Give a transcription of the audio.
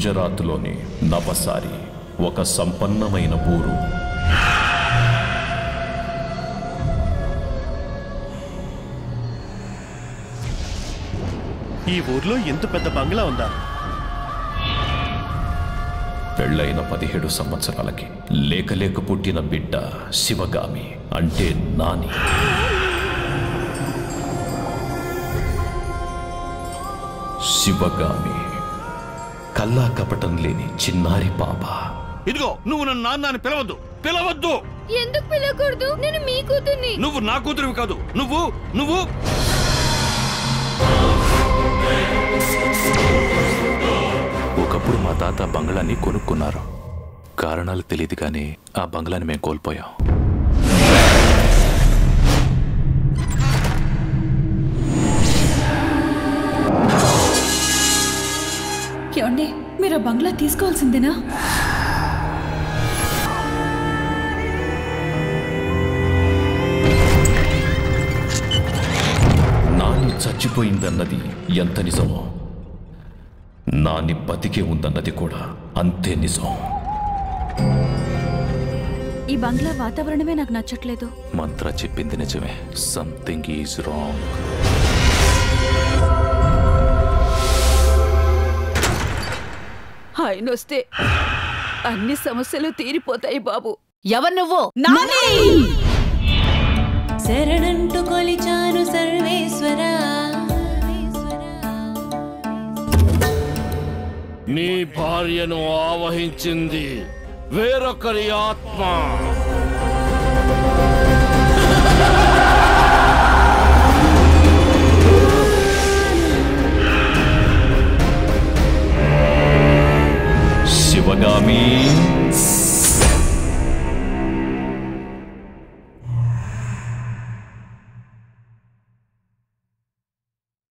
గుజరాత్లోని నవసారి ఒక సంపన్నమైన ఊరు. ఈ ఊర్లో ఎంత పెద్ద బంగ్లా ఉందా? పెళ్ళైన 17 సంవత్సరాలకి లేక పుట్టిన బిడ్డ శివగామి, అంటే నాని. శివగామి కల్లా కపటం లేని చిన్నారి పాప. ఇదిగో, నువ్వు నన్ను నాన్న అని పిలవద్దు, పిలవద్దు. ఎందుకు పిలవకూడదు? నేను మీ కూతుర్ని. నువ్వు నా కూతురివి కాదు. నువ్వు ఒకప్పుడు మా తాత బంగ్లాని కొనుక్కున్నారు. కారణాలు తెలియదు కానీ ఆ బంగ్లాని మేము కోల్పోయాం. ఏమండి, మీరు ఆ బంగ్లా తీసుకోవాల్సిందేనా? నాని చచ్చిపోయిందన్నది ఎంత నిజమో, నాని బతికే ఉందన్నది కూడా అంతే నిజం. ఈ బంగ్లా వాతావరణమే నాకు నచ్చట్లేదు. మంత్ర చెప్పింది నిజమే. Something is wrong. ఆయన వస్తే అన్ని సమస్యలు తీరిపోతాయి బాబు. ఎవరు నువ్వు? నాని! శరణంటూ కొలిచాను సర్వేశ్వర. నీ భార్యను ఆవహించింది వేరొకరి ఆత్మ. శివగామి